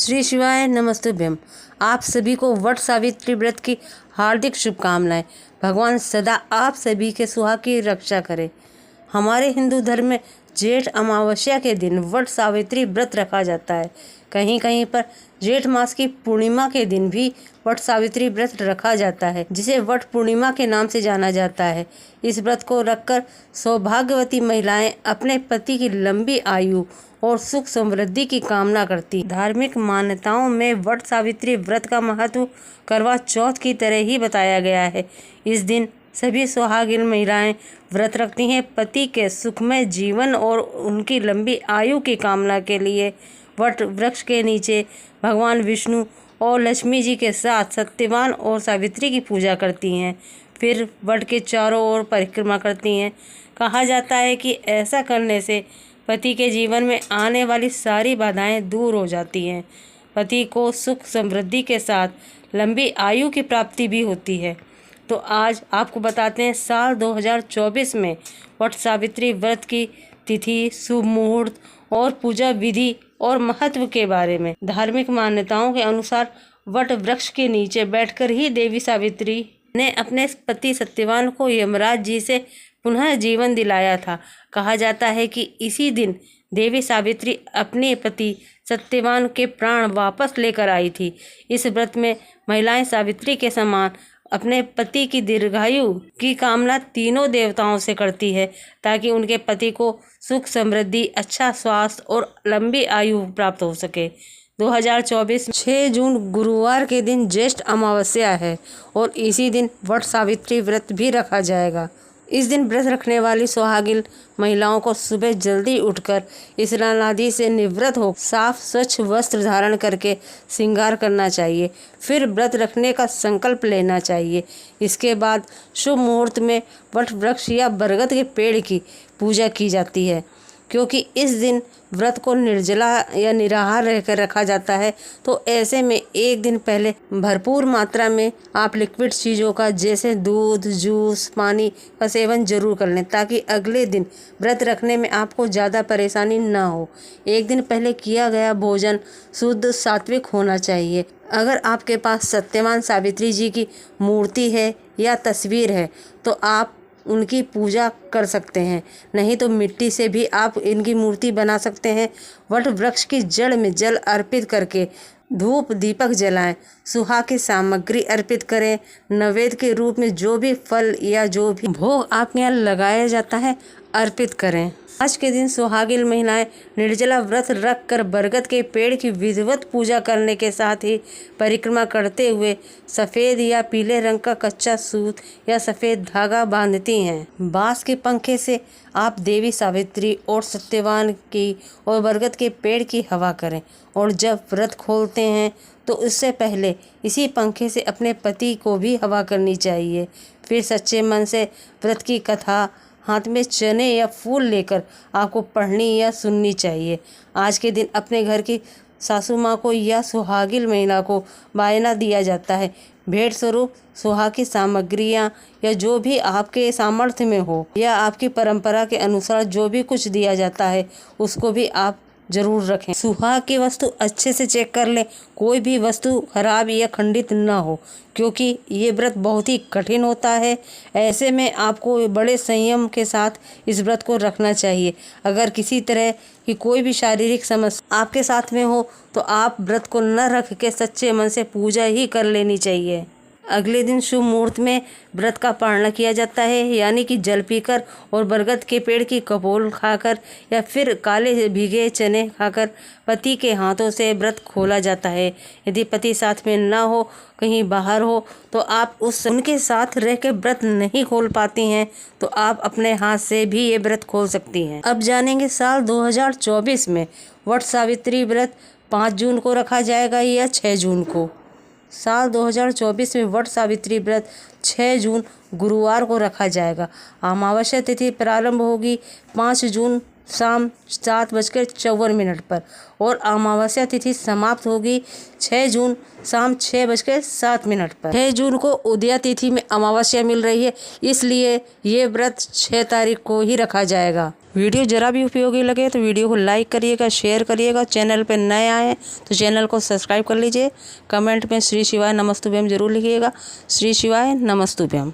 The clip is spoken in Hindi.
श्री शिवाय नमस्तुभ्यम। आप सभी को वट सावित्री व्रत की हार्दिक शुभकामनाएं। भगवान सदा आप सभी के सुहाग की रक्षा करे। हमारे हिंदू धर्म में जेठ अमावस्या के दिन वट सावित्री व्रत रखा जाता है। कहीं कहीं पर जेठ मास की पूर्णिमा के दिन भी वट सावित्री व्रत रखा जाता है, जिसे वट पूर्णिमा के नाम से जाना जाता है। इस व्रत को रखकर सौभाग्यवती महिलाएं अपने पति की लंबी आयु और सुख समृद्धि की कामना करती। धार्मिक मान्यताओं में वट सावित्री व्रत का महत्व करवा चौथ की तरह ही बताया गया है। इस दिन सभी सुहागिन महिलाएं व्रत रखती हैं। पति के सुखमय जीवन और उनकी लंबी आयु की कामना के लिए वट वृक्ष के नीचे भगवान विष्णु और लक्ष्मी जी के साथ सत्यवान और सावित्री की पूजा करती हैं। फिर वट के चारों ओर परिक्रमा करती हैं। कहा जाता है कि ऐसा करने से पति के जीवन में आने वाली सारी बाधाएं दूर हो जाती हैं। पति को सुख समृद्धि के साथ लंबी आयु की प्राप्ति भी होती है। तो आज आपको बताते हैं साल 2024 में वट सावित्री व्रत की तिथि, शुभ मुहूर्त और पूजा विधि और महत्व के बारे में। धार्मिक मान्यताओं के अनुसार वट वृक्ष के नीचे बैठकर ही देवी सावित्री ने अपने पति सत्यवान को यमराज जी से पुनः जीवन दिलाया था। कहा जाता है कि इसी दिन देवी सावित्री अपने पति सत्यवान के प्राण वापस लेकर आई थी। इस व्रत में महिलाएं सावित्री के समान अपने पति की दीर्घायु की कामना तीनों देवताओं से करती है, ताकि उनके पति को सुख समृद्धि, अच्छा स्वास्थ्य और लंबी आयु प्राप्त हो सके। 2024 6 जून गुरुवार के दिन ज्येष्ठ अमावस्या है और इसी दिन वट सावित्री व्रत भी रखा जाएगा। इस दिन व्रत रखने वाली सुहागिन महिलाओं को सुबह जल्दी उठकर स्नान आदि से निवृत्त हो साफ स्वच्छ वस्त्र धारण करके श्रृंगार करना चाहिए। फिर व्रत रखने का संकल्प लेना चाहिए। इसके बाद शुभ मुहूर्त में वट वृक्ष या बरगद के पेड़ की पूजा की जाती है। क्योंकि इस दिन व्रत को निर्जला या निराहार रहकर रखा जाता है, तो ऐसे में एक दिन पहले भरपूर मात्रा में आप लिक्विड चीज़ों का जैसे दूध, जूस, पानी का सेवन जरूर कर लें, ताकि अगले दिन व्रत रखने में आपको ज़्यादा परेशानी ना हो। एक दिन पहले किया गया भोजन शुद्ध सात्विक होना चाहिए। अगर आपके पास सत्यवान सावित्री जी की मूर्ति है या तस्वीर है तो आप उनकी पूजा कर सकते हैं, नहीं तो मिट्टी से भी आप इनकी मूर्ति बना सकते हैं। वट वृक्ष की जड़ में जल अर्पित करके धूप दीपक जलाएं, सुहाग की सामग्री अर्पित करें। नैवेद्य के रूप में जो भी फल या जो भी भोग आपके यहाँ लगाया जाता है अर्पित करें। आज के दिन सुहागिन महिलाएं निर्जला व्रत रख कर बरगद के पेड़ की विधिवत पूजा करने के साथ ही परिक्रमा करते हुए सफ़ेद या पीले रंग का कच्चा सूत या सफ़ेद धागा बांधती हैं। बांस के पंखे से आप देवी सावित्री और सत्यवान की और बरगद के पेड़ की हवा करें, और जब व्रत खोलते हैं तो उससे पहले इसी पंखे से अपने पति को भी हवा करनी चाहिए। फिर सच्चे मन से व्रत की कथा हाथ में चने या फूल लेकर आपको पढ़नी या सुननी चाहिए। आज के दिन अपने घर की सासू माँ को या सुहागिन महिला को वायना दिया जाता है। भेंट स्वरूप सुहाग की सामग्रियाँ या जो भी आपके सामर्थ्य में हो या आपकी परंपरा के अनुसार जो भी कुछ दिया जाता है उसको भी आप जरूर रखें। सुहाग की वस्तु अच्छे से चेक कर लें, कोई भी वस्तु खराब या खंडित ना हो, क्योंकि ये व्रत बहुत ही कठिन होता है। ऐसे में आपको बड़े संयम के साथ इस व्रत को रखना चाहिए। अगर किसी तरह की कोई भी शारीरिक समस्या आपके साथ में हो तो आप व्रत को न रख के सच्चे मन से पूजा ही कर लेनी चाहिए। अगले दिन शुभ मुहूर्त में व्रत का पारण किया जाता है, यानी कि जल पीकर और बरगद के पेड़ की कपोल खाकर या फिर काले भीगे चने खाकर पति के हाथों से व्रत खोला जाता है। यदि पति साथ में ना हो, कहीं बाहर हो, तो आप उनके साथ रह के व्रत नहीं खोल पाती हैं तो आप अपने हाथ से भी ये व्रत खोल सकती हैं। अब जानेंगे साल 2024 में वट सावित्री व्रत 5 जून को रखा जाएगा या 6 जून को। साल 2024 में वट सावित्री व्रत 6 जून गुरुवार को रखा जाएगा। अमावस्या तिथि प्रारंभ होगी 5 जून शाम 7:54 पर और अमावस्या तिथि समाप्त होगी 6 जून शाम 6:07 पर। 6 जून को उदया तिथि में अमावस्या मिल रही है, इसलिए ये व्रत 6 तारीख को ही रखा जाएगा। वीडियो ज़रा भी उपयोगी लगे तो वीडियो को लाइक करिएगा, शेयर करिएगा। चैनल पर नए आए हैं तो चैनल को सब्सक्राइब कर लीजिए। कमेंट में श्री शिवाय नमस्तुभ्यम जरूर लिखिएगा। श्री शिवाय नमस्तुभ्यम।